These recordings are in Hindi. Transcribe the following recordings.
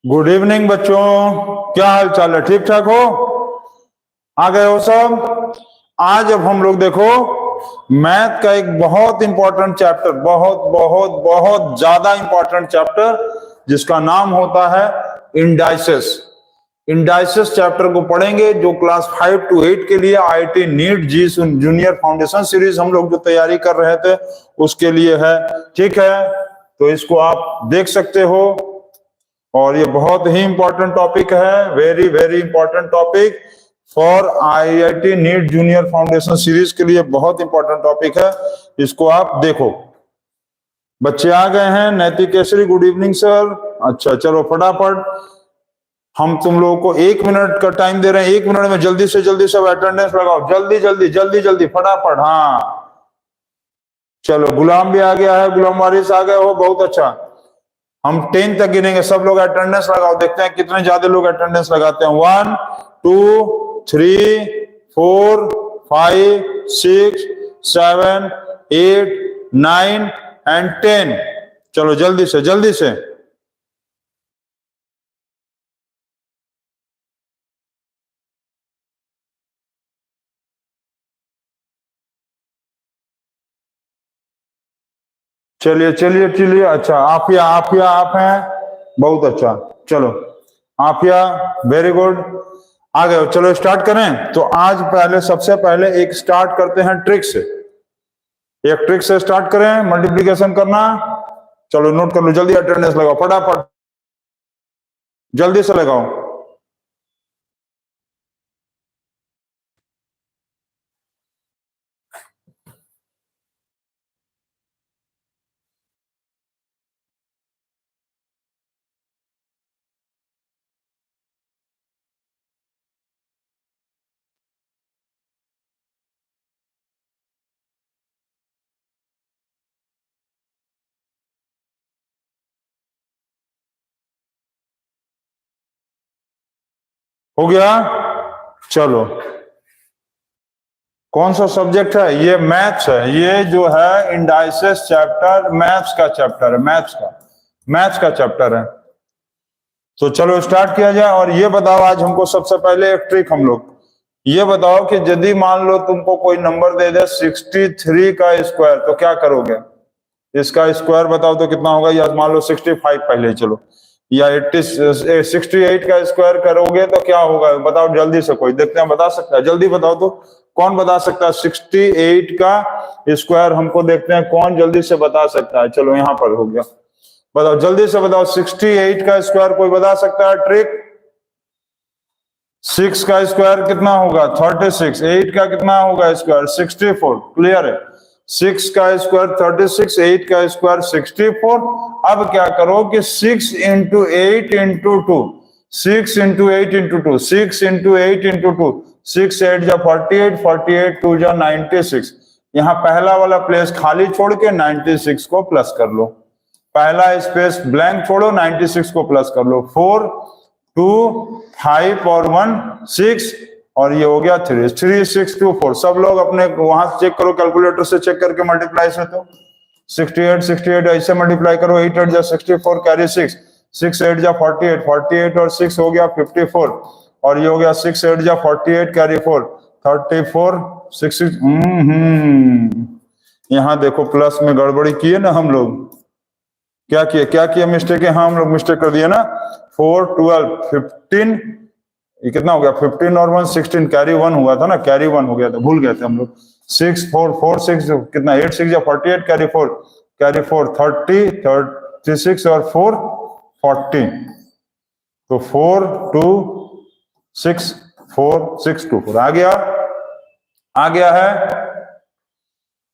गुड इवनिंग बच्चों, क्या हाल चाल है? ठीक ठाक हो? आ गए हो सब? आज अब हम लोग देखो मैथ का एक बहुत इंपॉर्टेंट चैप्टर, बहुत बहुत बहुत ज्यादा इंपॉर्टेंट चैप्टर, जिसका नाम होता है इंडाइसेस। इंडाइसेस चैप्टर को पढ़ेंगे, जो क्लास 5 to 8 के लिए आईआईटी नीट जी जूनियर फाउंडेशन सीरीज हम लोग जो तैयारी कर रहे थे उसके लिए है। ठीक है, तो इसको आप देख सकते हो और ये बहुत ही इंपॉर्टेंट टॉपिक है, very very important topic for IIT NEET junior foundation series के लिए बहुत इंपॉर्टेंट टॉपिक है। इसको आप देखो। बच्चे आ गए हैं? नैतिक केसरी, गुड इवनिंग सर। अच्छा चलो फटाफट, हम तुम लोगों को 1 मिनट का टाइम दे रहे हैं। 1 मिनट में जल्दी से सब अटेंडेंस लगाओ, जल्दी जल्दी जल्दी जल्दी फटाफट। हाँ चलो, गुलाम भी आ गया है, गुलाम वारिस आ गए हो, बहुत अच्छा। हम 10 तक गिनेंगे, सब लोग अटेंडेंस लगाओ, देखते हैं कितने ज्यादा लोग अटेंडेंस लगाते हैं। 1 2 3 4 5 6 7 8 9 एंड 10। चलो जल्दी से जल्दी से। चलिए चलिए चलिए। अच्छा आफिया, आफिया आप हैं, बहुत अच्छा। चलो आफिया, वेरी गुड, आ गए हो। चलो स्टार्ट करें। तो आज पहले, सबसे पहले एक स्टार्ट करते हैं ट्रिक से। एक ट्रिक से स्टार्ट करें, मल्टीप्लिकेशन करना। चलो नोट कर लो, जल्दी अटेंडेंस लगाओ फटाफट, जल्दी से लगाओ। हो गया? चलो, कौन सा सब्जेक्ट है? ये मैथ्स है। ये जो है इंडाइसेस चैप्टर मैथ्स का चैप्टर है, मैथ्स का चैप्टर है। तो चलो स्टार्ट किया जाए। और ये बताओ, आज हमको सबसे पहले एक ट्रिक, हम लोग ये बताओ कि यदि मान लो तुमको कोई नंबर दे दे 63 का स्क्वायर, तो क्या करोगे? इसका स्क्वायर बताओ तो कितना होगा? या मान लो 65 पहले, चलो, या 68 का स्क्वायर करोगे तो क्या होगा? बताओ जल्दी से, कोई देखते हैं बता सकता है? जल्दी बताओ तो, कौन बता सकता है 68 का स्क्वायर? हमको देखते हैं कौन जल्दी से बता सकता है। चलो यहाँ पर हो गया, बताओ जल्दी से बताओ 68 का स्क्वायर कोई बता सकता है? ट्रिक, 6 का स्क्वायर कितना होगा? 36। 8 का कितना होगा स्क्वायर? 64। क्लियर है? 6 का स्क्वायर 36, 8 का स्क्वायर 64। अब क्या करो कि 6 into 8 into 2, 6 into 8 into 2, 6 into 8 into 2, 6 8 जा 48, 48 2 जा 96। यहाँ पहला वाला प्लेस खाली छोड़ के 96 को प्लस कर लो, पहला स्पेस ब्लैंक छोड़ो, 96 को प्लस कर लो। 4 2 5 और 1 6, और ये हो गया 3 3 6 2 4। सब लोग अपने वहां चेक करो, कैलकुलेटर से चेक करके मल्टीप्लाई से। तो 68 68 ऐसे मल्टीप्लाई करो, 8 8 जा 64 कैरी 6, 6 8 जा 48, 48 और 6 हो गया 54, और ये हो गया 6 8 जा 48 कैरी 4 34 6 6। यहाँ देखो प्लस में गड़बड़ी किए ना हम लोग, क्या किया मिस्टेक है? हाँ हम लोग मिस्टेक कर दिए ना। 4 12 15, ये कितना हो गया? 15 और 1 16, कैरी 1 हुआ था ना, कैरी 1 हो गया था, भूल गए थे हम लोग। 6 4 4 6 कितना? 8 6 या 48 कैरी 4 30 36 और 4 40। तो 4 2 6 4 6 2 4 आ गया, आ गया है,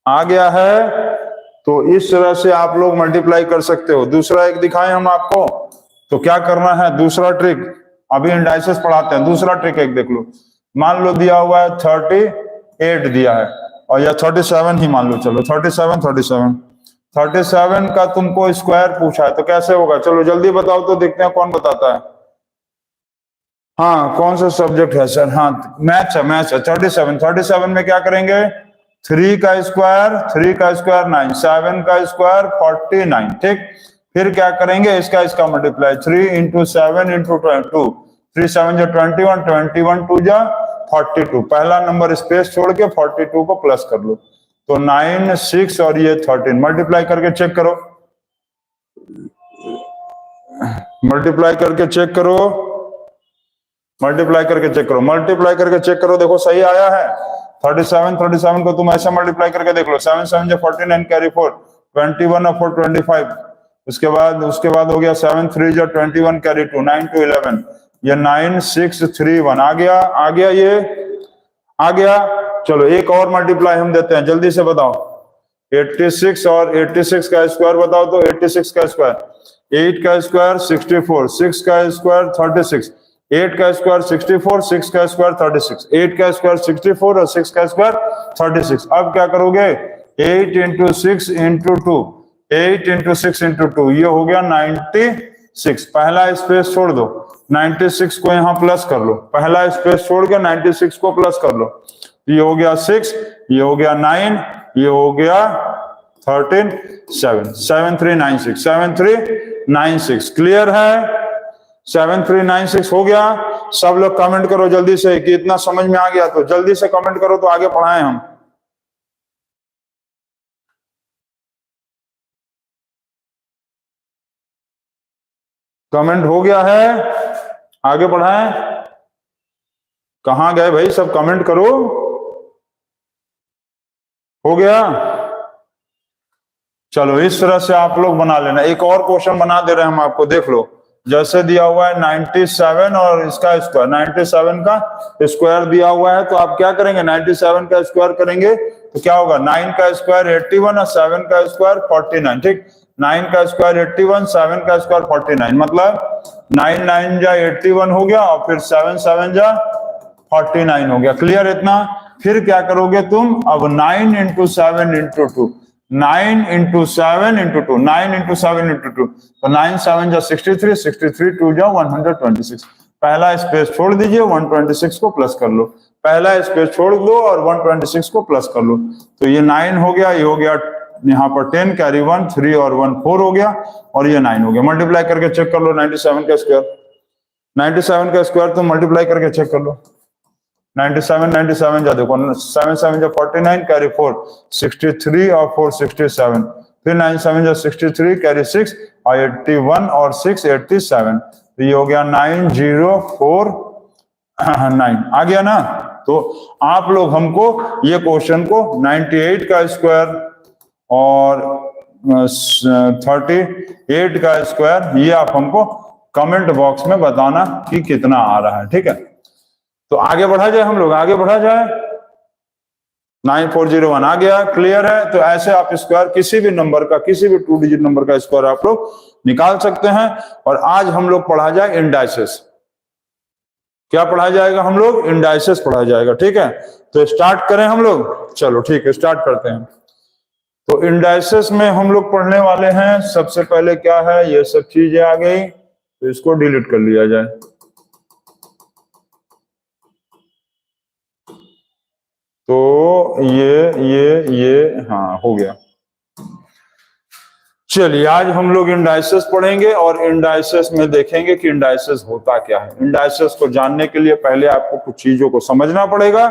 आ गया है। तो इस तरह से आप लोग मल्टीप्लाई कर सकते हो। दूसरा एक दिखाएं हम आपको, तो क्या करना है? दूसरा ट्रिक, अभी इंडाइसेस पढ़ाते हैं। दूसरा ट्रिक एक देख लो। मान लो दिया हुआ है 38 दिया है, और या 37 ही मान लो, चलो 37 का तुमको स्क्वायर पूछा है, तो कैसे होगा? चलो जल्दी बताओ तो, देखते हैं कौन बताता है। हाँ कौन सा सब्जेक्ट है सर? हाँ मैथ्स है, मैथ्स है। 37 में क्या करेंगे? 3 का स्क्वायर 9, 7 का स्क्वायर 49। ठीक, फिर क्या करेंगे, इसका मल्टीप्लाई 3 इंटू 7 इंटू 2, 3 7 जो 21, 21 2 जा 42। पहला नंबर स्पेस छोड़ के 42 को प्लस कर लो, तो 9 6 और ये 13। मल्टीप्लाई करके चेक करो, मल्टीप्लाई करके चेक करो, मल्टीप्लाई करके चेक करो, मल्टीप्लाई करके चेक करो, देखो सही आया है। 37 को तुम ऐसे मल्टीप्लाई करके देख लो, 7 7 जो 49 कैरी 4, 21 और 4 25। उसके बाद हो गया 7 3 जो 21 कैरी 2, 9 2 11। ये 9 6 3 1 आ गया, ये आ गया। चलो एक और मल्टीप्लाई हम देते हैं, जल्दी से बताओ। 86 और 86 का स्क्वायर बताओ तो 86 का स्क्वायर, 8 का स्क्वायर 64, 6 का स्क्वायर 36, 8 का स्क्वायर 64, 6 का स्क्वायर 36, 8 का स्क्वायर 64 और 6 का स्क्वायर 36। अब क्या करोगे, 8 इंटू 6 इंटू 2, 8 इंटू 6 इंटू 2, ये हो गया 96। पहला स्पेस छोड़ दो, 96 को यहाँ प्लस कर लो, पहला स्पेस छोड़ के 96 को प्लस कर लो, ये हो गया 6, ये हो गया 9, ये हो गया 13 7, 7396, 7396। क्लियर है, 7396 हो गया। सब लोग कमेंट करो जल्दी से कि इतना समझ में आ गया, तो जल्दी से कमेंट करो तो आगे पढ़ाएं हम। कमेंट हो गया है, आगे बढ़ाएं। कहां गए भाई सब, कमेंट करो। हो गया, चलो इस तरह से आप लोग बना लेना। एक और क्वेश्चन बना दे रहे हैं हम आपको, देख लो। जैसे दिया हुआ है 97 और इसका स्क्वायर, 97 का स्क्वायर दिया हुआ है, तो आप क्या करेंगे, 97 का स्क्वायर करेंगे तो क्या होगा, 9 का स्क्वायर 81 और 7 का स्क्वायर 49। ठीक, 9 का स्क्वायर 81, 7 का स्क्वायर 49, मतलब 9 9 जा 81 हो गया और फिर 7 7 जा 49 हो गया। क्लियर इतना? फिर क्या करोगे तुम, अब 9 into 7 into 2, 9 into 7 into 2, 9 into 7 into 2, तो 9 7 जा 63, 63 2 जा 126। पहला स्पेस छोड़ दीजिए, 126 को प्लस कर लो, पहला स्पेस छोड़ दो और 126 को प्लस कर लो, तो ये 9 हो गया, ये हो गया यहाँ पर 10 कैरी 1 3 और 1 4 हो गया, और ये 9 हो गया। मल्टीप्लाई करके चेक कर लो 97 का स्क्वायर, 97 का स्क्वायर तो मल्टीप्लाई करके चेक कर लो। 97 जा देखो, 7 7 जा 49 कैरी 4, 63 और 4 67, फिर 9 7 जा 63 कैरी 6 और 81 और 6 87, तो ये हो गया 9049। आ गया ना? तो आप लोग हमको ये क्वेश्चन को 98 का स्क्वायर और 38 का स्क्वायर, ये आप हमको कमेंट बॉक्स में बताना कि कितना आ रहा है। ठीक है, तो आगे बढ़ा जाए, हम लोग आगे बढ़ा जाए। 9401 आ गया। क्लियर है? तो ऐसे आप स्क्वायर किसी भी नंबर का, किसी भी 2 डिजिट नंबर का स्क्वायर आप लोग निकाल सकते हैं। और आज हम लोग पढ़ा जाए इंडाइसेस। क्या पढ़ा जाएगा हम लोग? इंडाइसेस पढ़ा जाएगा। ठीक है, तो स्टार्ट करें हम लोग। चलो ठीक है, स्टार्ट करते हैं। तो इंडाइसेस में हम लोग पढ़ने वाले हैं, सबसे पहले क्या है, ये सब चीजें आ गई, तो इसको डिलीट कर लिया जाए। तो ये हाँ हो गया। चलिए आज हम लोग इंडाइसेस पढ़ेंगे और इंडाइसेस में देखेंगे कि इंडाइसेस होता क्या है। इंडाइसेस को जानने के लिए पहले आपको कुछ चीजों को समझना पड़ेगा।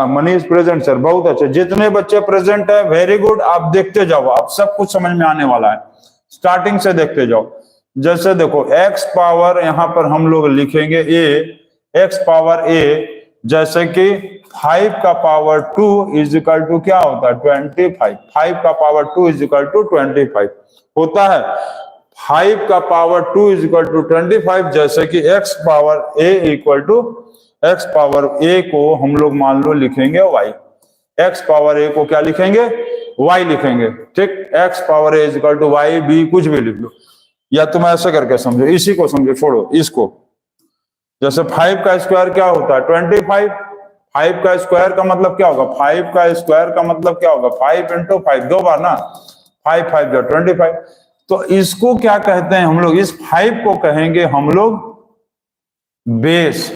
मनीष प्रेजेंट सर, बहुत अच्छे। जितने बच्चे प्रेजेंट है वेरी गुड, आप देखते जाओ, आप सब कुछ समझ में आने वाला है। स्टार्टिंग से देखते जाओ। जैसे देखो x पावर, यहां पर हम लोग लिखेंगे a, x पावर a, जैसे कि 5 का पावर 2 इज इक्वल टू क्या होता है, 25। 5 का पावर 2 इज इक्वल टू 25 होता है। 5 का पावर 2 इज इक्वल टू 25, जैसे कि x power a equal to, x power a को हम लोग मान लो लिखेंगे y, x पावर a को क्या लिखेंगे, y लिखेंगे। ठीक, x power a is equal to y, b कुछ भी लिख लो, या तुम ऐसे करके समझो, इसी को समझो, छोड़ो इसको। जैसे 5 का स्क्वायर क्या होता है, 25। 5 का स्क्वायर का मतलब क्या होगा, 5 का स्क्वायर का मतलब क्या होगा, 5 इंटू 5, 2 बार ना, 5 5 जा 25। तो इसको क्या कहते हैं हम लोग, इस 5 को कहेंगे हम लोग बेस।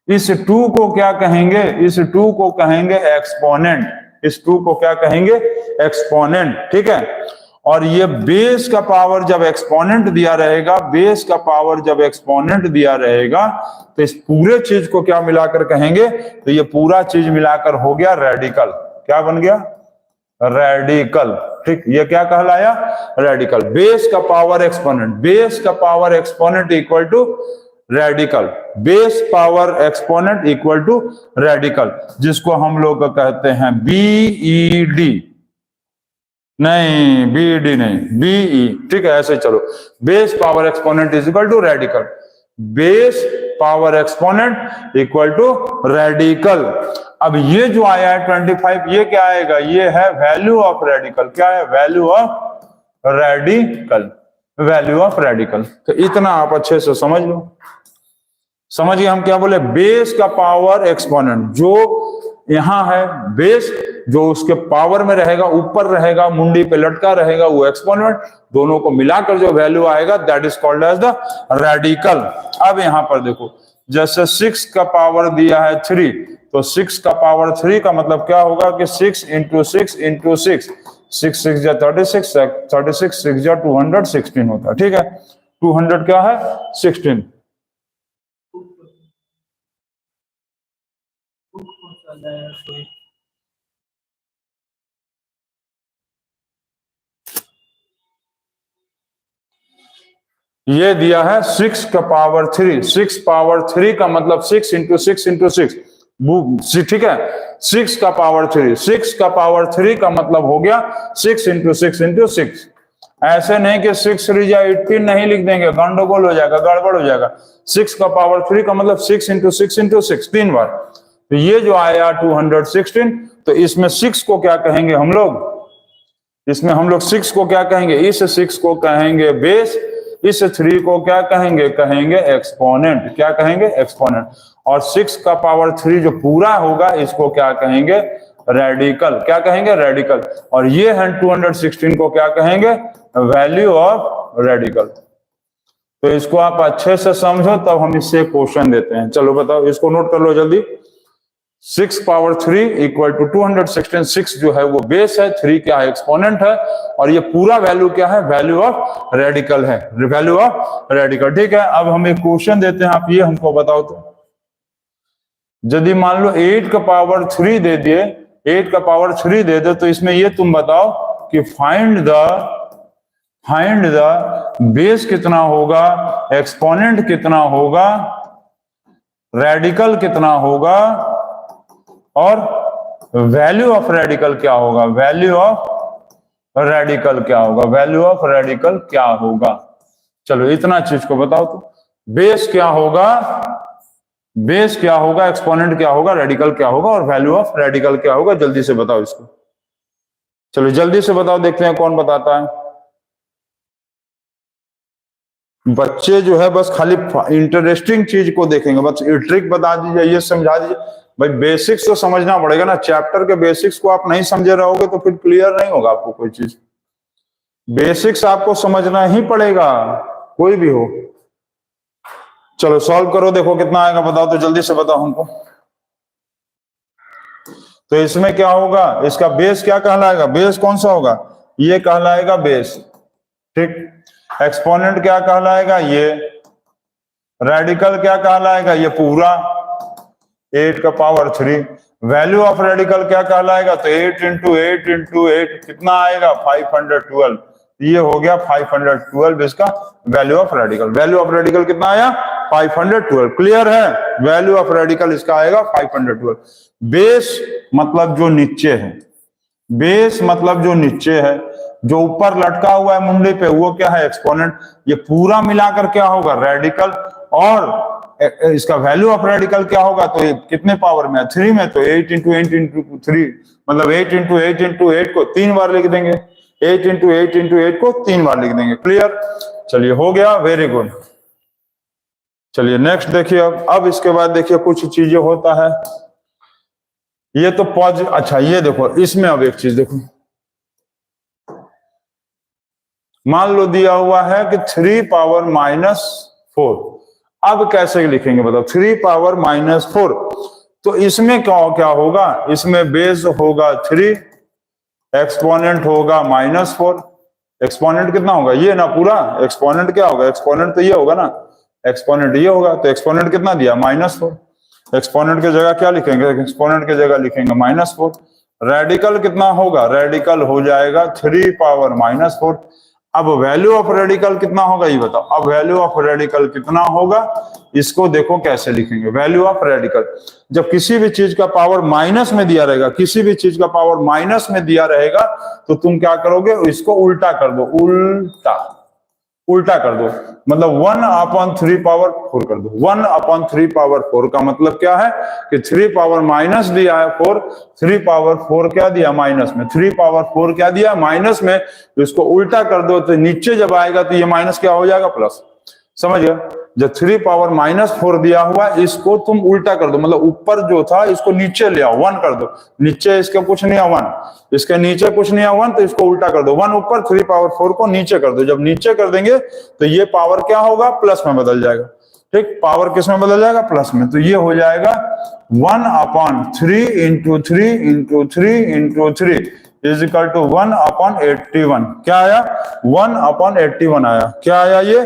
इस 2 को क्या कहेंगे, इस 2 को कहेंगे एक्सपोनेंट। इस 2 को क्या कहेंगे, एक्सपोनेंट। ठीक है, और ये बेस का पावर जब एक्सपोनेंट दिया रहेगा, बेस का पावर जब एक्सपोनेंट दिया रहेगा, तो इस पूरे चीज को क्या मिलाकर कहेंगे, तो ये पूरा चीज मिलाकर हो गया रेडिकल। क्या बन गया? रेडिकल। ठीक, ये क्या कहलाया? रेडिकल। बेस का पावर एक्सपोनेंट, बेस का power exponent equal to radical, base power exponent equal to radical, जिसको हम लोग कहते हैं बीईडी। नहीं, बीईडी नहीं, बीई। ठीक है, ऐसे चलो। Base power exponent is equal to radical, base power exponent equal to radical. अब ये जो आया है 25, ये क्या आएगा? ये है वैल्यू ऑफ रेडिकल। क्या है? Value of radical, value of radical. तो इतना आप अच्छे से समझ लो। समझिए हम क्या बोले? बेस का पावर एक्सपोनेंट, जो यहां है बेस, जो उसके पावर में रहेगा, ऊपर रहेगा, मुंडी पे लटका रहेगा, वो एक्सपोनेंट। दोनों को मिलाकर जो वैल्यू आएगा, that is called as the radical. अब यहां पर देखो, जैसे 6 का पावर दिया है 3, तो 6 का पावर 3 का मतलब क्या होगा कि 6 इंटू 6 इंटू 6, 6 6 जा 36, 36 6 जा 216 होता है। ठीक है, 200 क्या है? 16। ये दिया है 6 का पावर 3, 6 पावर 3 का मतलब 6 इंटू 6 इंटू 6। ठीक है, 6 का पावर 3, 6 का पावर 3 का मतलब हो गया 6 इंटू 6 इंटू 6। ऐसे नहीं कि 6 3 जा 18 नहीं लिख देंगे, गंडगोल हो जाएगा, गड़बड़ हो जाएगा। 6 का पावर 3 का मतलब 6 इंटू 6 इंटू 6, 3 बार। तो ये जो आया 216, तो इसमें 6 को क्या कहेंगे हम लोग? इसमें हम लोग 6 को क्या कहेंगे? इस 6 को कहेंगे बेस, इस 3 को क्या कहेंगे? कहेंगे एक्सपोनेंट। क्या कहेंगे? एक्सपोनेंट। और 6 का पावर 3 जो पूरा होगा, इसको क्या कहेंगे? रेडिकल। क्या कहेंगे? रेडिकल। और ये है 216 को क्या कहेंगे? Value of radical. तो इसको आप अच्छे से समझो, तब हम इससे क्वेश्चन देते हैं। चलो बताओ, इसको नोट कर लो जल्दी। 6 पावर 3 इक्वल टू 216। 6 जो है वो बेस है, 3 क्या है? एक्सपोनेंट है, और ये पूरा वैल्यू क्या है? वैल्यू ऑफ रेडिकल है, वैल्यू ऑफ रेडिकल। ठीक है, अब हम एक क्वेश्चन देते हैं, आप ये हमको बताओ तो। यदि मान लो 8 का पावर 3 दे दिए, 8 का पावर 3 दे दो, तो इसमें ये तुम बताओ कि फाइंड द बेस कितना होगा, एक्सपोनेंट कितना होगा, रेडिकल कितना होगा, और वैल्यू ऑफ रेडिकल क्या होगा? वैल्यू ऑफ रेडिकल क्या होगा? वैल्यू ऑफ रेडिकल क्या होगा? चलो इतना चीज को बताओ तो। बेस क्या होगा, बेस क्या होगा, एक्सपोनेंट क्या होगा, रेडिकल क्या होगा, और वैल्यू ऑफ रेडिकल क्या होगा? जल्दी से बताओ इसको। चलो जल्दी से बताओ, देखते हैं कौन बताता है। बच्चे जो है बस खाली इंटरेस्टिंग चीज को देखेंगे, बस ट्रिक बता दीजिए, ये समझा दीजिए। भाई बेसिक्स तो समझना पड़ेगा ना, चैप्टर के बेसिक्स को आप नहीं समझे रहोगे तो फिर क्लियर नहीं होगा आपको कोई चीज। बेसिक्स आपको समझना ही पड़ेगा, कोई भी हो। चलो सॉल्व करो, देखो कितना आएगा, बताओ तो, जल्दी से बताओ हमको। तो इसमें क्या होगा? इसका बेस क्या कहलाएगा? बेस कौन सा होगा? ये कहलाएगा बेस। ठीक, एक्सपोनेंट क्या कहलाएगा? ये। रेडिकल क्या कहलाएगा? ये पूरा 8 का पावर 3। वैल्यू ऑफ रेडिकल क्या कहलाएगा? तो 8 इंटू 8 इंटू 8 कितना आएगा? 512। ये हो गया 512 इसका value of radical. Value of radical कितना आया? 512। क्लियर है? वैल्यू ऑफ रेडिकल इसका आएगा 512। बेस मतलब जो नीचे है, बेस मतलब जो नीचे है, जो ऊपर लटका हुआ है मुंडी पे, वो क्या है? एक्सपोनेंट। ये पूरा मिलाकर क्या होगा? रेडिकल। और इसका वैल्यू ऑफ रेडिकल क्या होगा? तो ये कितने पावर में है? 3 में। तो 8 इंटू 8 इंटू 3 मतलब 8 इंटू 8 इंटू 8 को 3 बार लिख देंगे। 8 इंटू 8 इंटू 8 को 3 बार लिख देंगे। क्लियर? चलिए हो गया, वेरी गुड। चलिए नेक्स्ट देखिए। अब इसके बाद देखिए कुछ चीजें होता है, ये तो अच्छा ये देखो, इसमें अब एक चीज देखो, मान लो दिया हुआ है कि 3 पावर -4। अब कैसे लिखेंगे बताओ? 3 पावर -4। तो इसमें क्या क्या होगा? इसमें बेस होगा 3, एक्सपोनेंट होगा -4, एक्सपोनेंट कितना होगा, ये ना पूरा। एक्सपोनेंट क्या होगा, एक्सपोनेंट तो ये होगा ना, एक्सपोनेंट ये होगा। तो एक्सपोनेंट कितना दिया, -4। एक्सपोनेंट की जगह क्या लिखेंगे, एक्सपोनेंट की जगह लिखेंगे -4। रेडिकल कितना होगा, रेडिकल हो जाएगा 3 पावर -4। अब वैल्यू ऑफ रेडिकल कितना होगा ये बताओ। अब वैल्यू ऑफ रेडिकल कितना होगा, इसको देखो कैसे लिखेंगे। वैल्यू ऑफ रेडिकल, जब किसी भी चीज का पावर माइनस में दिया रहेगा, किसी भी चीज का पावर माइनस में दिया रहेगा, तो तुम क्या करोगे, इसको उल्टा कर दो, उल्टा उल्टा कर दो, मतलब 1/3 पावर 4 कर दो। 1/3 पावर 4 का मतलब क्या है कि 3 पावर माइनस दिया है 4, 3 पावर 4 क्या दिया माइनस में, 3 पावर 4 क्या दिया माइनस में, तो इसको उल्टा कर दो तो नीचे जब आएगा तो ये माइनस क्या हो जाएगा, प्लस। समझ गया। जब 3 पावर -4 दिया हुआ, इसको तुम उल्टा कर दो, मतलब ऊपर जो था इसको नीचे ले आओ, 1 कर दो। नीचे इसके कुछ नहीं है 1, इसके नीचे कुछ नहीं है 1, तो इसको उल्टा कर दो, 1 ऊपर, 3 पावर 4 को नीचे कर दो। जब नीचे कर देंगे तो ये पावर क्या होगा, प्लस में बदल जाएगा। ठीक, पावर किस में बदल जाएगा, प्लस में। तो ये हो जाएगा 1/3 into 3 into 3 into 3 is equal to 1/81। क्या आया, 1/81 आया। क्या आया ये,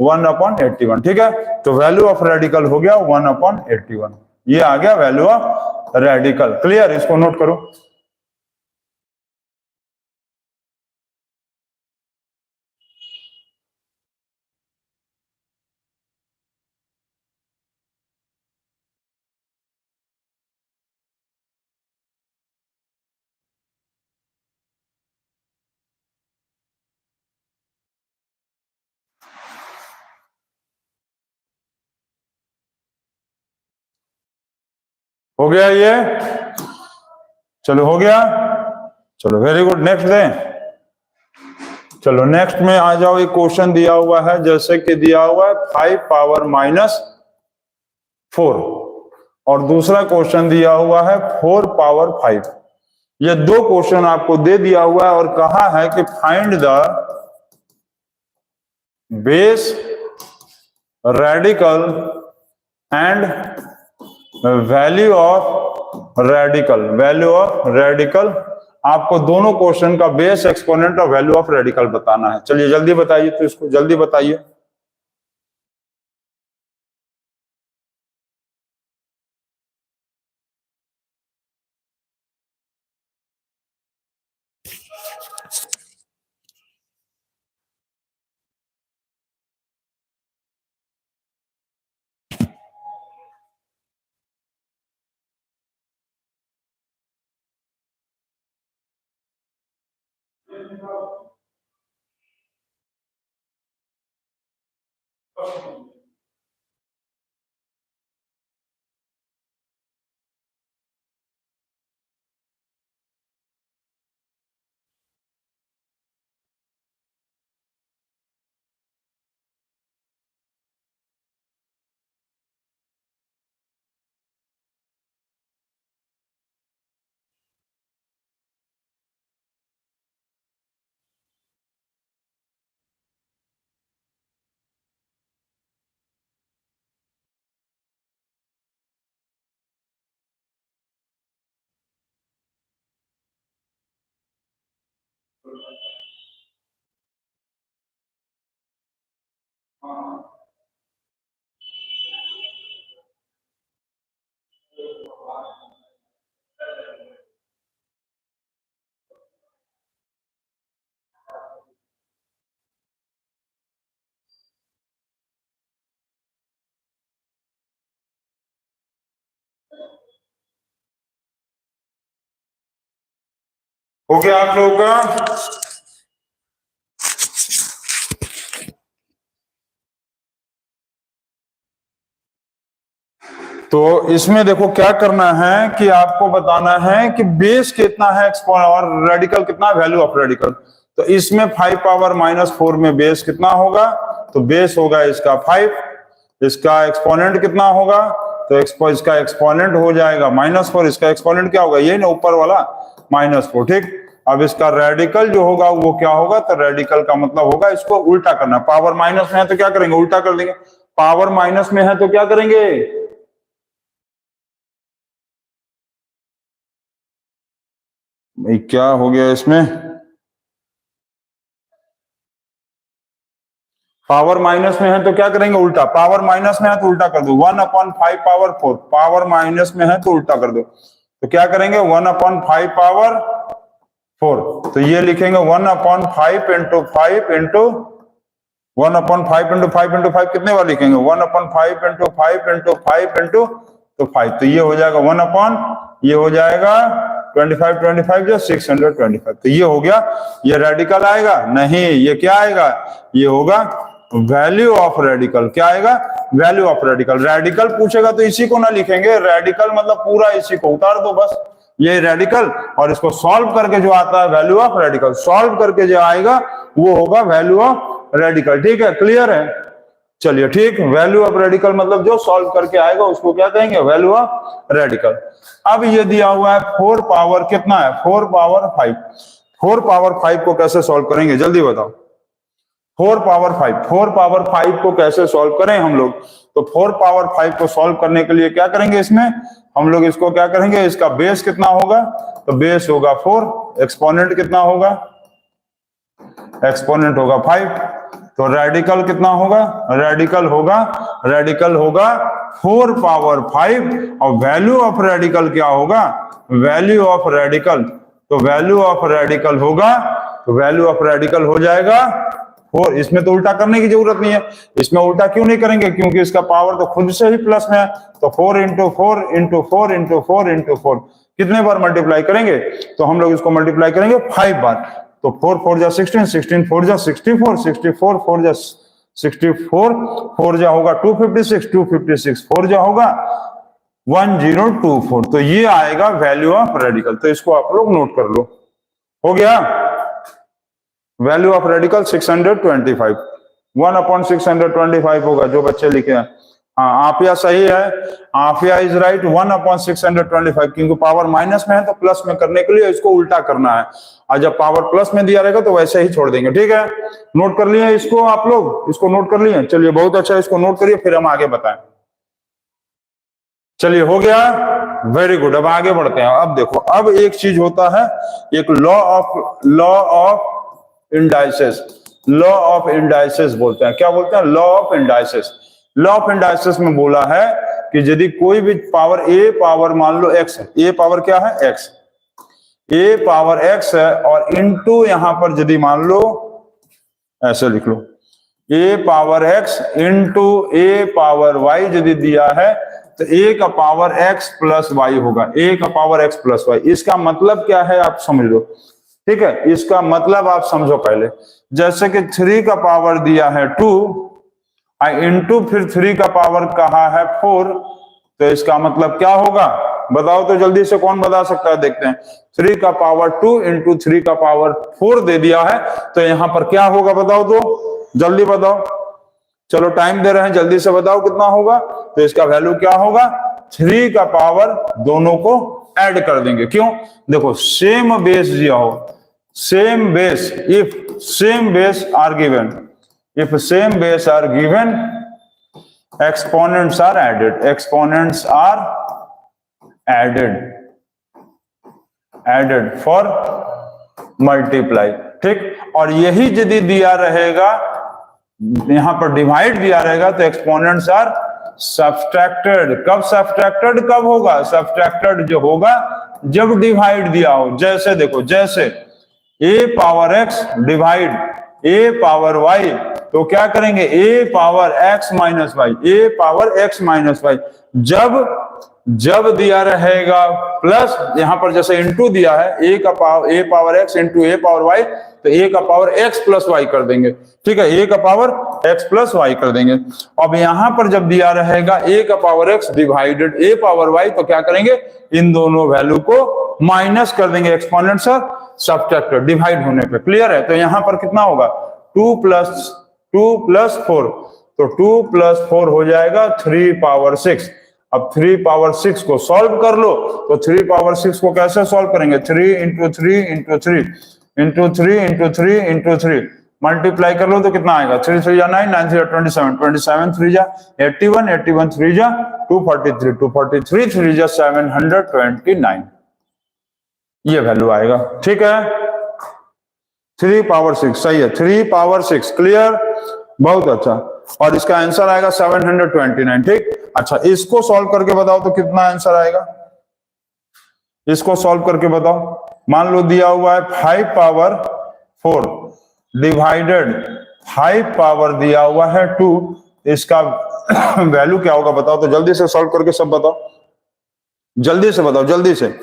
1/81। ठीक है, तो वैल्यू ऑफ रेडिकल हो गया 1/81। ये आ गया वैल्यू ऑफ रेडिकल। क्लियर, इसको नोट करो। हो गया ये, चलो हो गया, चलो वेरी गुड। नेक्स्ट दें, चलो नेक्स्ट में आ जाओ। एक क्वेश्चन दिया हुआ है, जैसे कि दिया हुआ है 5 पावर -4, और दूसरा क्वेश्चन दिया हुआ है 4 पावर 5। ये दो क्वेश्चन आपको दे दिया हुआ है और कहा है कि find the base, radical and value of radical. Value of radical, आपको दोनों क्वेश्चन का बेस, एक्सपोनेंट और वैल्यू ऑफ रेडिकल बताना है। चलिए जल्दी बताइए, तो इसको जल्दी बताइए। हो गया आप लोगों का। तो इसमें देखो क्या करना है कि आपको बताना है कि बेस कितना है और रेडिकल कितना, वैल्यू ऑफ रेडिकल। तो इसमें 5 पावर -4 में बेस कितना होगा, तो बेस होगा इसका 5। इसका एक्सपोनेंट कितना होगा, तो इसका एक्सपोनेंट हो जाएगा -4। इसका एक्सपोनेंट क्या होगा, ये ना ऊपर वाला -4। ठीक, अब इसका रेडिकल जो होगा वो क्या होगा, तो रेडिकल का मतलब होगा इसको उल्टा करना। पावर माइनस में है तो क्या करेंगे, उल्टा कर देंगे। पावर माइनस में है तो क्या करेंगे, भाई क्या हो गया इसमें, पावर माइनस में है तो क्या करेंगे, उल्टा। पावर माइनस में है तो उल्टा कर दो, 1/5 पावर 4। पावर माइनस में है तो उल्टा कर दो, तो क्या करेंगे, 1/5 पावर 4। तो ये लिखेंगे 1/5 इंटू 5 इंटू 1/5 इंटू 5 इंटू 5 कितने बार लिखेंगे, 1/5 इंटू 5 इंटू 5 इंटू तो 5। तो ये हो जाएगा 1/, ये हो जाएगा 25 जो 625। तो ये हो गया। ये रेडिकल आएगा नहीं, ये क्या आएगा, ये होगा वैल्यू ऑफ रेडिकल। क्या आएगा, वैल्यू ऑफ रेडिकल। रेडिकल पूछेगा तो इसी को ना लिखेंगे, रेडिकल मतलब पूरा इसी को उतार दो बस, ये रेडिकल। और इसको सॉल्व करके जो आता है वैल्यू ऑफ रेडिकल, सॉल्व करके जो आएगा वो होगा वैल्यू ऑफ रेडिकल। ठीक है, क्लियर है। चलिए ठीक, वैल्यू ऑफ रेडिकल मतलब जो सॉल्व करके आएगा उसको क्या कहेंगे, वैल्यू ऑफ रेडिकल। अब ये दिया हुआ है 4 पावर कितना है, 4 पावर 5। 4 पावर 5 को कैसे सॉल्व करेंगे जल्दी बताओ। 4 पावर 5, 4 पावर 5 को कैसे सॉल्व करें हम लोग, तो 4 पावर 5 को सॉल्व करने के लिए क्या करेंगे, इसमें हम लोग इसको क्या करेंगे, इसका बेस कितना होगा, तो बेस होगा 4, एक्सपोनेंट कितना होगा, एक्सपोनेंट होगा 5। तो रेडिकल कितना होगा, रेडिकल होगा 4 पावर 5। और वैल्यू ऑफ रेडिकल क्या होगा, वैल्यू ऑफ रेडिकल, तो वैल्यू ऑफ रेडिकल होगा, तो वैल्यू ऑफ रेडिकल हो जाएगा 4। इसमें तो उल्टा करने की जरूरत नहीं है, इसमें उल्टा क्यों नहीं करेंगे, क्योंकि इसका पावर तो खुद से ही प्लस में है। तो 4 इंटू 4 इंटू 4 इंटू 4 इंटू 4 कितने बार मल्टीप्लाई करेंगे, तो हम लोग इसको मल्टीप्लाई करेंगे 5 बार। तो 4 4 जा 16, 16 4 जा 64, 64 4 जा 64, 4 जा होगा 256, 256 4 जा होगा 1024। तो ये आएगा वैल्यू ऑफ रेडिकल। तो इसको आप लोग नोट कर लो, हो गया। वैल्यू ऑफ रेडिकल 625, 1/625 होगा जो बच्चे लिखे हैं। हाँ, आफिया सही है, आफिया इज राइट, 1/625, क्योंकि पावर माइनस में है तो प्लस में करने के लिए इसको उल्टा करना है, और जब पावर प्लस में दिया रहेगा तो वैसे ही छोड़ देंगे। ठीक है, नोट कर लिए इसको, आप लोग इसको नोट कर लिए। चलिए बहुत अच्छा, इसको नोट करिए फिर हम आगे बताएं। चलिए हो गया, वेरी गुड। अब आगे बढ़ते हैं। अब देखो, अब एक चीज होता है, एक law of indices, law of indices बोलते हैं। क्या बोलते हैं, law of indices. Law of indices में बोला है कि यदि कोई भी पावर ए पावर मान लो एक्स है, ए पावर क्या है, एक्स, ए पावर एक्स है, और इनटू यहां पर यदि मान लो ऐसे लिख लो, ए पावर एक्स इंटू ए पावर वाई यदि दिया है तो ए का पावर एक्स प्लस वाई होगा, ए का पावर एक्स प्लस वाई। इसका मतलब क्या है आप समझ लो। ठीक है, इसका मतलब आप समझो पहले, जैसे कि 3 का पावर दिया है 2, इंटू फिर 3 का पावर कहा है 4, तो इसका मतलब क्या होगा बताओ तो जल्दी से, कौन बता सकता है, देखते हैं। 3 का पावर 2 इंटू 3 का पावर 4 दे दिया है, तो यहां पर क्या होगा बताओ तो, जल्दी बताओ। चलो टाइम दे रहे हैं, जल्दी से बताओ कितना होगा। तो इसका वैल्यू क्या होगा, 3 का पावर दोनों को ऐड कर देंगे। क्यों, देखो सेम बेस दिया हो, same base, if same base are given, if same base are given, exponents are added, exponents are added for multiply। ठीक, और यही यदि दिया रहेगा, यहां पर डिवाइड दिया रहेगा, तो एक्सपोनेंट्स आर सब्सट्रैक्टेड। कब सब्सट्रैक्टेड, कब होगा सब्सट्रैक्टेड, जो होगा जब डिवाइड दिया हो। जैसे देखो, जैसे ए पावर एक्स डिवाइड ए पावर वाई, तो क्या करेंगे, ए पावर एक्स माइनस वाई, ए पावर एक्स माइनस वाई। जब दिया रहेगा प्लस, यहां पर जैसे इंटू दिया है, ए पावर एक्स इंटू ए पावर वाई, तो ए का पावर एक्स प्लस वाई कर देंगे। ठीक है, ए का पावर एक्स प्लस वाई कर देंगे। अब यहां पर जब दिया रहेगा ए का पावर एक्स डिवाइडेड ए पावर वाई, तो क्या करेंगे, इन दोनों वैल्यू को माइनस कर देंगे, एक्सपोनेंट्स आर सब्ट्रैक्टेड डिवाइड होने पे। क्लियर है, तो यहां पर कितना होगा, 2 प्लस 4, तो 2 प्लस 4 हो जाएगा 3 पावर 6। अब 3 पावर 6 को सॉल्व कर लो, तो 3 पावर 6 को कैसे सॉल्व करेंगे, 3 into 3 into 3 into 3 into 3 into 3 multiply कर लो तो कितना आएगा, 3 3 जा 9, 9 3 27, 27 3 जा 81, 81 3 जा 243, 243 3 जा 729, ये वैल्यू आएगा। ठीक है, 3 पावर 6 सही है, 3 पावर 6 क्लियर। बहुत अच्छा। और इसका आंसर आएगा 729। ठीक, अच्छा इसको सॉल्व करके बताओ तो कितना आंसर आएगा, इसको सॉल्व करके बताओ। मान लो दिया हुआ है 5 पावर 4 डिवाइडेड 5 पावर दिया हुआ है 2, इसका वैल्यू क्या होगा बताओ। तो जल्दी से सॉल्व करके सब बताओ, जल्दी से बताओ, जल्दी से।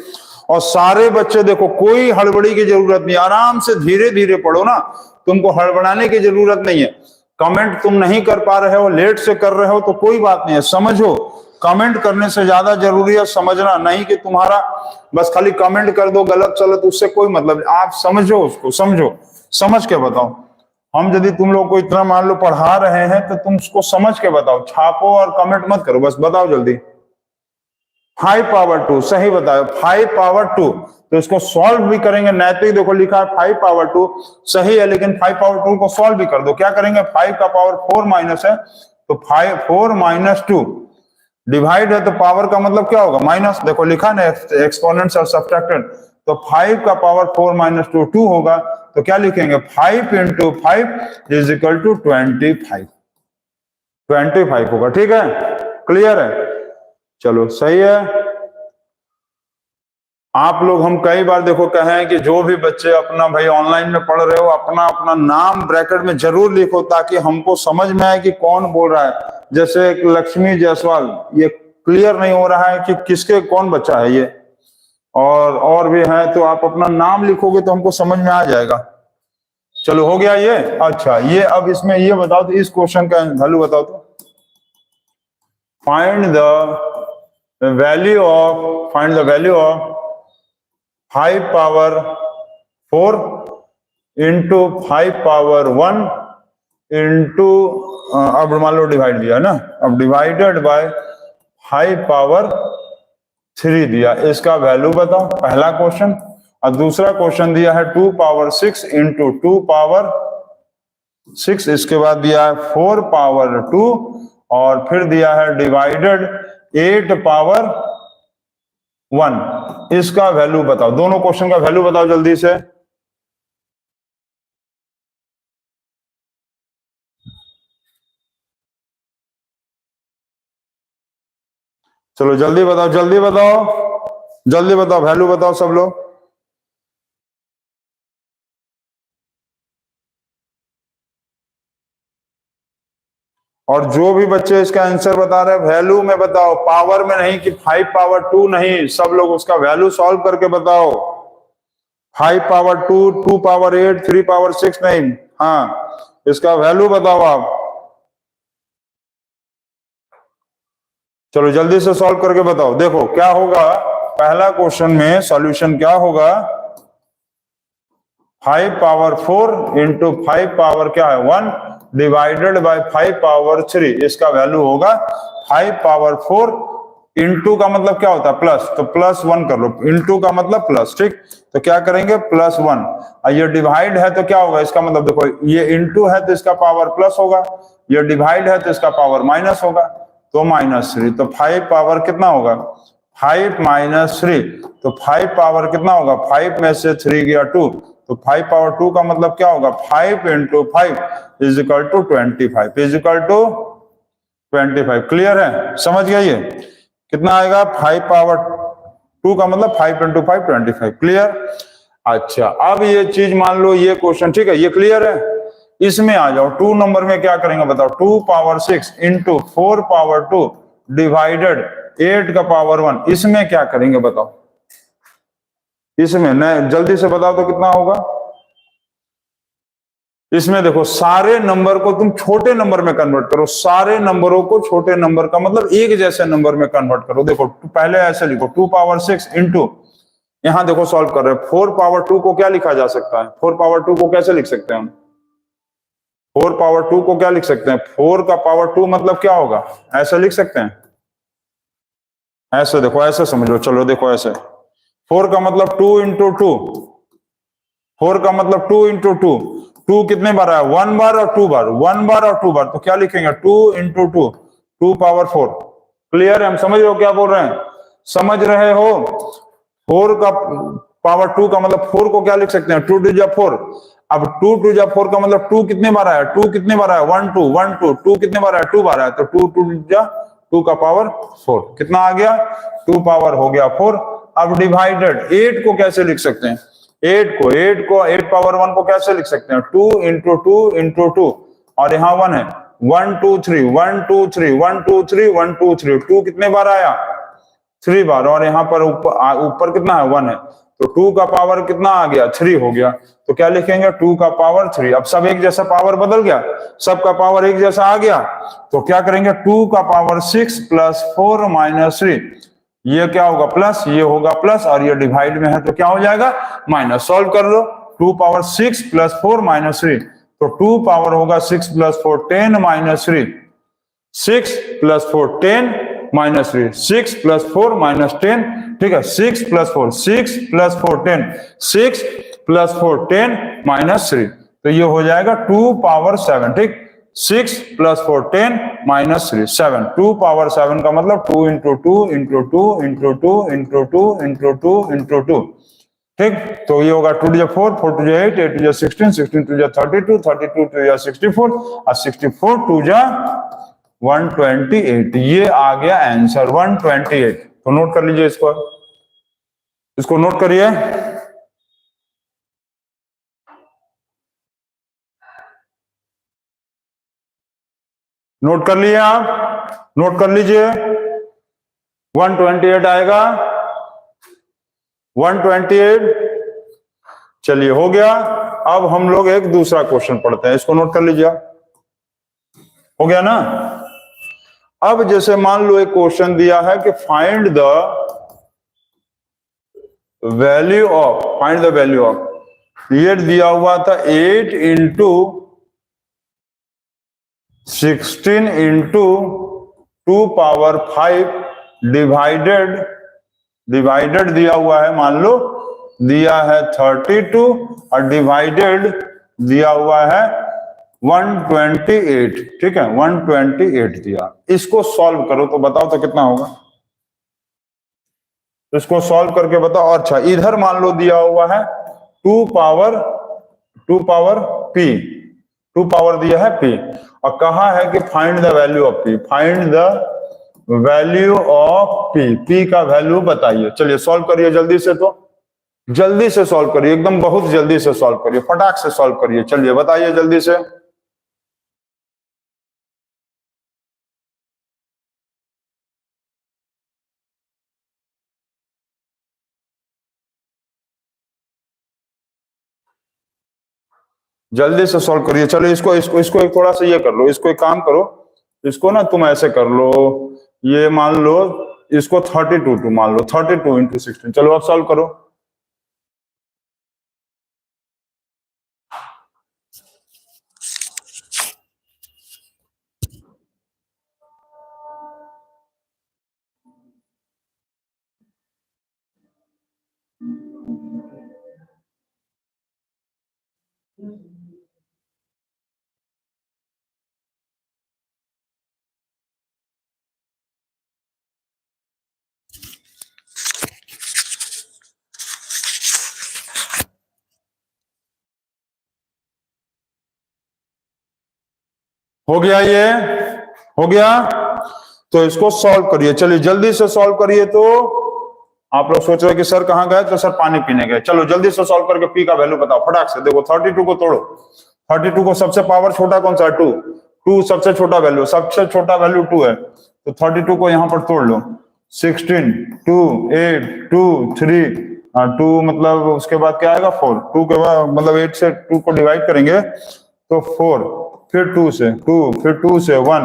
और सारे बच्चे देखो, कोई हड़बड़ी की जरूरत नहीं, आराम से धीरे धीरे पढ़ो ना, तुमको हड़बड़ाने की जरूरत नहीं है। कमेंट तुम नहीं कर पा रहे हो, लेट से कर रहे हो तो कोई बात नहीं है, समझो। कमेंट करने से ज्यादा जरूरी है समझना, नहीं कि तुम्हारा बस खाली कमेंट कर दो गलत चलत, उससे कोई मतलब नहीं। आप समझो, उसको समझो, समझ के बताओ। हम यदि तुम लोग को इतना मान लो पढ़ा रहे हैं तो तुम उसको समझ के बताओ, छापो और कमेंट मत करो, बस बताओ जल्दी। 5 पावर 2 सही बताओ, 5 पावर 2। तो इसको सॉल्व भी करेंगे, नैतिक देखो लिखा है 5 पावर 2 सही है, लेकिन 5 पावर 2 को सॉल्व भी कर दो। क्या करेंगे, 5 का पावर 4 माइनस है, तो 4 माइनस 2 डिवाइड है, तो पावर का मतलब क्या होगा माइनस। देखो लिखा ना एक्सपोनेंट्स आर सब्ट्रैक्टेड, तो 5 का पावर 4 माइनस 2 होगा। तो क्या लिखेंगे, 5 इंटू 5 इज इक्वल टू 25 होगा। ठीक है, क्लियर है, चलो सही है। आप लोग, हम कई बार देखो कहे हैं कि जो भी बच्चे अपना भाई ऑनलाइन में पढ़ रहे हो, अपना अपना नाम ब्रैकेट में जरूर लिखो, ताकि हमको समझ में आए कि कौन बोल रहा है। जैसे एक लक्ष्मी जायसवाल, ये क्लियर नहीं हो रहा है कि किसके कौन बच्चा है ये, और भी है, तो आप अपना नाम लिखोगे तो हमको समझ में आ जाएगा। चलो हो गया ये। अच्छा ये अब इसमें ये बताओ, तो इस क्वेश्चन का वैल्यू बताओ तो। Find the value of 5 power 4 into 5 power 1 into, अब मान लो डिवाइड दिया ना, अब डिवाइडेड बाय 5 पावर 3 दिया, इसका वैल्यू बताओ, पहला क्वेश्चन। और दूसरा क्वेश्चन दिया है 2 पावर 6 इंटू 2 पावर 6, इसके बाद दिया है 4 पावर 2, और फिर दिया है डिवाइडेड 8 पावर 1, इसका वैल्यू बताओ। दोनों क्वेश्चन का वैल्यू बताओ जल्दी से। चलो जल्दी बताओ, जल्दी बताओ, जल्दी बताओ, वैल्यू बताओ सब लोग। और जो भी बच्चे इसका आंसर बता रहे हैं वैल्यू में बताओ, पावर में नहीं कि 5 पावर 2 नहीं, सब लोग उसका वैल्यू सॉल्व करके बताओ। 5 पावर 2, 2 पावर 8, 3 पावर 6 नहीं, हाँ इसका वैल्यू बताओ आप। चलो जल्दी से सॉल्व करके बताओ। देखो क्या होगा, पहला क्वेश्चन में सॉल्यूशन क्या होगा, 5 पावर 4 इंटू 5 पावर क्या है 1 डिवाइडेड बाय 5 पावर 3, इसका वैल्यू होगा 5 पावर 4 इंटू का मतलब क्या होता है प्लस, तो प्लस 1 कर लो, इंटू का मतलब प्लस। ठीक, तो क्या करेंगे प्लस 1, और ये डिवाइड है तो क्या होगा, इसका मतलब देखो ये इंटू है तो इसका पावर प्लस होगा, ये डिवाइड है तो इसका पावर माइनस होगा, तो -3। तो 5 पावर कितना होगा 5 माइनस 3, तो 5 पावर कितना होगा, 5 में से 3 गया 2, तो 5 पावर 2 का मतलब क्या होगा 5 into 5 is equal to 25, is equal to 25। Clear है, समझ गया ये कितना आएगा, 5 पावर 2 का मतलब 5 इंटू 5 25। क्लियर, अच्छा अब ये चीज मान लो ये क्वेश्चन, ठीक है ये क्लियर है। इसमें आ जाओ 2 नंबर में क्या करेंगे बताओ, 2 पावर 6 इंटू 4 पावर 2 डिवाइडेड 8 का पावर 1, इसमें क्या करेंगे बताओ। इसमें न जल्दी से बताओ तो कितना होगा। इसमें देखो सारे नंबर को तुम छोटे नंबर में कन्वर्ट करो, सारे नंबरों को छोटे नंबर का मतलब एक जैसे नंबर में कन्वर्ट करो। देखो पहले ऐसे लिखो 2 पावर 6 इंटू, यहां देखो सॉल्व कर रहे हैं, 4 पावर 2 को क्या लिखा जा सकता है, 4 पावर 2 को कैसे लिख सकते हैं हम, 4 पावर 2 को क्या लिख सकते हैं, 4 का पावर 2 मतलब क्या होगा, ऐसे लिख सकते हैं, ऐसे देखो ऐसे समझो। चलो देखो ऐसे 4 का मतलब 2 इंटू 2, 4 का मतलब 2 इंटू 2, 2 कितने बार आया 1 बार और 2 बार, 1 बार और 2 बार, तो क्या लिखेंगे 2 इंटू 2, 2 पावर 4। क्लियर है, हम समझ रहे हो क्या बोल रहे हैं, समझ रहे हो। 4 का पावर 2 का मतलब 4 को क्या लिख सकते हैं 2 डिजिट 4, अब 2 2 जा 4 का मतलब 2 कितने बार आया, 2 कितने बार आया, 1 2 1 2, 2 कितने बार आया, 2 बार आया, तो 2 2 जा 2 का पावर 4 कितना आ गया, 2 पावर हो गया 4। अब डिवाइडेड 8 को कैसे लिख सकते हैं, 8 पावर 1 को कैसे लिख सकते हैं, 2 इंटू 2 इंटू 2, और यहाँ 1 है, 1 2 3 1 2 3 1 2 3 1 2 3, 2 कितने बार आया, 3 बार, और यहाँ पर ऊपर कितना है, 1 है, तो 2 का पावर कितना आ गया, 3 हो गया, तो क्या लिखेंगे, 2 का पावर 3। अब सब एक जैसा पावर बदल गया, सबका पावर एक जैसा आ गया, तो क्या करेंगे, 2 का पावर 6 प्लस 4 माइनस 3, ये क्या होगा प्लस, ये होगा प्लस, और ये डिवाइड में है तो क्या हो जाएगा माइनस। सॉल्व कर लो, 2 पावर 6 प्लस 4 माइनस 3, तो 2 पावर होगा 6 plus 4 10 minus 3, 6 plus 4 10 minus 3, 6 plus 4 minus 10, ठीक है, 6 प्लस 4 6 प्लस 4 10, 6 प्लस 4 10 माइनस 3, तो ये हो जाएगा 2 पावर 7, ठीक, 6 प्लस 4 10 माइनस 3 7, 2 पावर 7 का मतलब 2 into 2 into 2 into 2 into 2 into 2 into 2, ठीक, तो ये होगा 2 to 4 4 to 8 8 to 16 16 to 32 32 to 64, और 64 टू 128, ये आ गया आंसर 128। तो नोट कर लीजिए इसको नोट करिए, नोट कर लिए आप, नोट कर लीजिए, 128 आएगा, 128। चलिए हो गया। अब हम लोग एक दूसरा क्वेश्चन पढ़ते हैं, इसको नोट कर लीजिए, हो गया ना। अब जैसे मान लो एक क्वेश्चन दिया है कि फाइंड द वैल्यू ऑफ, ये दिया हुआ था 8 इंटू 16 इंटू 2 पावर 5 डिवाइडेड दिया हुआ है, मान लो दिया है 32 और डिवाइडेड दिया हुआ है 128, ठीक है, 128 दिया। इसको सॉल्व करो तो बताओ तो कितना होगा, इसको सॉल्व करके बताओ। अच्छा, इधर मान लो दिया हुआ है 2 पावर p, 2 पावर दिया है p, और कहा है कि find the value of p, find the value of p का वैल्यू बताइए। चलिए सॉल्व करिए जल्दी से, तो जल्दी से सॉल्व करिए, एकदम बहुत जल्दी से सॉल्व करिए, फटाक से सॉल्व करिए, चलिए बताइए जल्दी से। जल्दी से सॉल्व करिए, चलो इसको इसको इसको एक थोड़ा सा ये कर लो, इसको एक काम करो, इसको ना तुम ऐसे कर लो, ये मान लो इसको 32 मान लो, 32 इंटू 16, चलो अब सॉल्व करो। हो गया, ये हो गया, तो इसको सॉल्व करिए, चलिए जल्दी से सॉल्व करिए। तो आप लोग सोच रहे हो कि सर कहाँ गए, तो सर पानी पीने गए। चलो जल्दी से सॉल्व करके p का वैल्यू बताओ फटाक से। देखो 32 को तोड़ो, 32 को सबसे पावर छोटा कौन सा है, 2 सबसे छोटा वैल्यू, सबसे छोटा वैल्यू 2 है, तो 32 को यहाँ पर तोड़ लो, 16 2 8 2 3 2 मतलब उसके बाद क्या आएगा 4, 2 के बाद मतलब 8 से 2 को डिवाइड करेंगे तो 4, फिर 2 से 2, फिर 2 से 1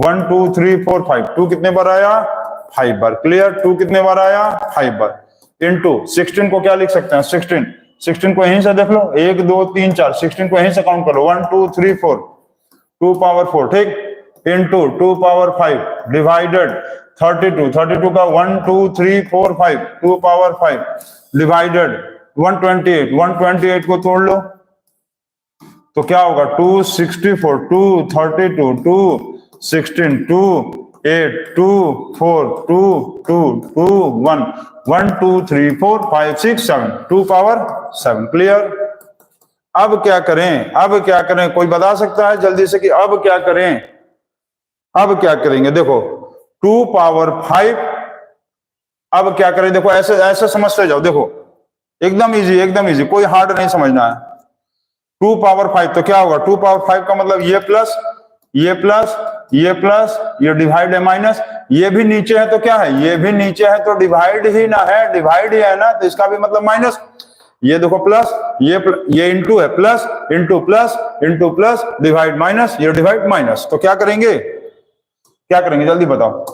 1 2 3 4 5, 2 कितने बार आया 5 बार, क्लियर। 2 कितने बार आया 5 बार। इनटू 16 को क्या लिख सकते हैं, 16 को यहीं से देख लो, 1 2 3 4, 16 को यहीं से काउंट करो, 1 2 3 4, 2 पावर 4, ठीक, इनटू 2 पावर 5 डिवाइडेड 32 का 1 2 3 4 5, 2 पावर 5 डिवाइडेड 128 को तोड़ लो तो क्या होगा 264, 232, 216, 2 8 2 4 2 2 2 1 1 2 3 4 5 6 7, 2 पावर 7, क्लियर। अब क्या करें, अब क्या करें, कोई बता सकता है जल्दी से कि अब क्या करें? अब क्या करेंगे? देखो 2 पावर 5, अब क्या करें? देखो ऐसे ऐसे समझते जाओ, देखो एकदम इजी, एकदम इजी, कोई हार्ड नहीं समझना है। 2 पावर 5 तो क्या होगा? 2 पावर 5 का मतलब ये प्लस, ये प्लस, ये प्लस, ये डिवाइड है माइनस, ये भी नीचे है तो क्या है? ये भी नीचे है तो डिवाइड ही ना है, डिवाइड ही है ना, तो इसका भी मतलब माइनस। ये देखो प्लस, ये इंटू है, plus into plus into plus, divide minus, ये डिवाइड माइनस, तो क्या करेंगे? क्या करेंगे जल्दी बताओ?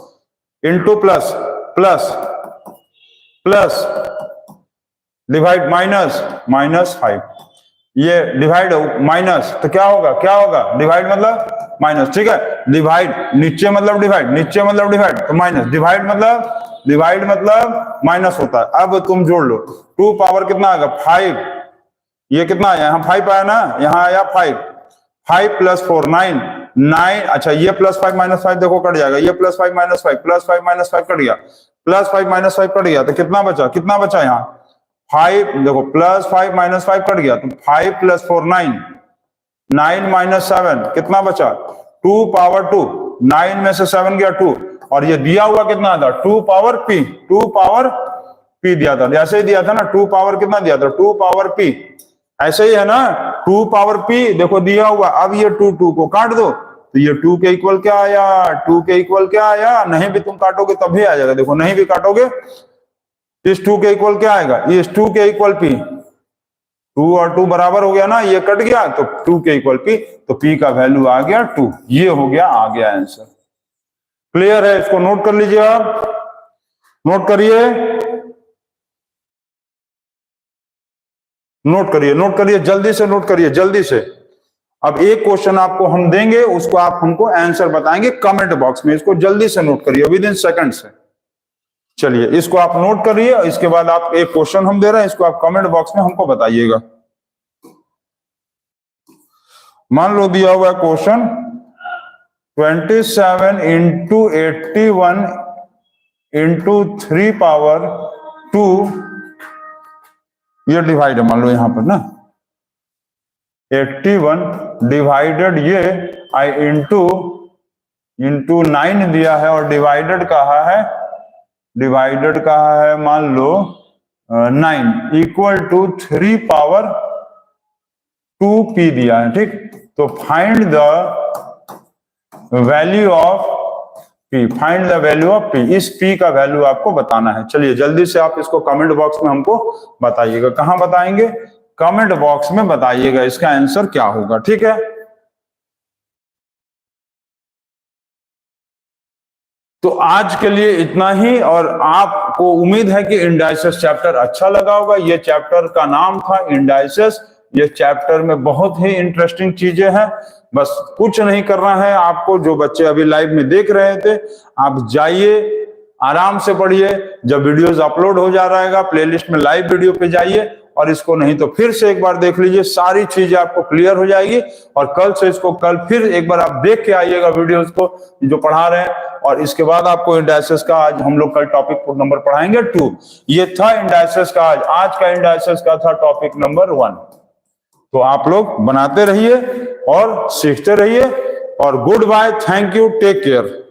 Into plus, plus plus, divide minus, minus 5, ये डिवाइड माइनस, तो क्या होगा? क्या होगा? डिवाइड मतलब माइनस, ठीक है। डिवाइड नीचे मतलब डिवाइड, नीचे मतलब डिवाइड तो माइनस, डिवाइड मतलब माइनस होता है। अब तुम जोड़ लो, 2 पावर कितना आएगा? 5, ये कितना आया? यहाँ 5 आया ना, यहाँ आया 5, 5 प्लस 4 9, 9, अच्छा ये प्लस 5 माइनस 5 देखो कट जाएगा, ये plus 5 minus 5, plus 5 minus 5 cut गया, प्लस 5 माइनस 5 कट गया, तो कितना बचा? कितना बचा यहाँ? 5, देखो प्लस 5 माइनस 5 कट गया, तो 5 प्लस 4 9, 9 माइनस 7 कितना बचा? 2 पावर 2, 9 में से 7 गया 2, और ये दिया हुआ कितना था? 2 पावर p, 2 पावर p दिया था, ऐसे ही दिया था ना, 2 पावर कितना दिया था? 2 पावर p, ऐसे ही है ना, 2 पावर p देखो दिया हुआ। अब ये 2 2 को काट दो, तो ये 2 के इक्वल क्या आया? 2 के इक्वल क्या आया? नहीं भी तुम काटोगे तब भी आ जाएगा, देखो नहीं भी काटोगे, इस 2 के इक्वल क्या आएगा? इस 2 के इक्वल p, 2 और 2 बराबर हो गया ना, ये कट गया तो 2 के इक्वल p, तो p का वैल्यू आ गया 2, ये हो गया, आ गया आंसर। क्लियर है? इसको नोट कर लीजिए, आप नोट करिए, नोट करिए, नोट करिए, जल्दी से नोट करिए, जल्दी से। अब एक क्वेश्चन आपको हम देंगे, उसको आप हमको आंसर बताएंगे कमेंट बॉक्स में, इसको जल्दी से नोट करिए विद इन सेकंड से। चलिए इसको आप नोट करिए, इसके बाद आप एक क्वेश्चन हम दे रहे हैं, इसको आप कमेंट बॉक्स में हमको बताइएगा। मान लो दिया हुआ क्वेश्चन 27 इंटू 81 इंटू 3 पावर 2, ये डिवाइड है मान लो यहां पर ना, 81 डिवाइडेड ये आई इंटू 9 दिया है, और डिवाइडेड कहा है मान लो 9 इक्वल टू 3 पावर 2p दिया है, ठीक। तो find the value of p, find the value of p, इस p का वैल्यू आपको बताना है। चलिए जल्दी से आप इसको कमेंट बॉक्स में हमको बताइएगा। कहां बताएंगे? कमेंट बॉक्स में बताइएगा इसका आंसर क्या होगा, ठीक है। तो आज के लिए इतना ही, और आपको उम्मीद है कि इंडाइसेस चैप्टर अच्छा लगा होगा। ये चैप्टर का नाम था इंडाइसेस। ये चैप्टर में बहुत ही इंटरेस्टिंग चीजें हैं, बस कुछ नहीं करना है आपको। जो बच्चे अभी लाइव में देख रहे थे, आप जाइए आराम से पढ़िए, जब वीडियोस अपलोड हो जा रहेगा प्लेलिस्ट में लाइव वीडियो पे जाइए, और इसको नहीं तो फिर से एक बार देख लीजिए, सारी चीजें आपको क्लियर हो जाएगी। और कल से इसको कल फिर एक बार आप देख के आइएगा वीडियोस को जो पढ़ा रहे हैं, और इसके बाद आपको इंडाइसेस का आज हम लोग कल टॉपिक नंबर पढ़ाएंगे 2। ये था इंडाइसेस का आज का इंडाइसेस का था टॉपिक नंबर 1। तो आप लोग बनाते रहिए और सीखते रहिए, और good bye, thank you, take care.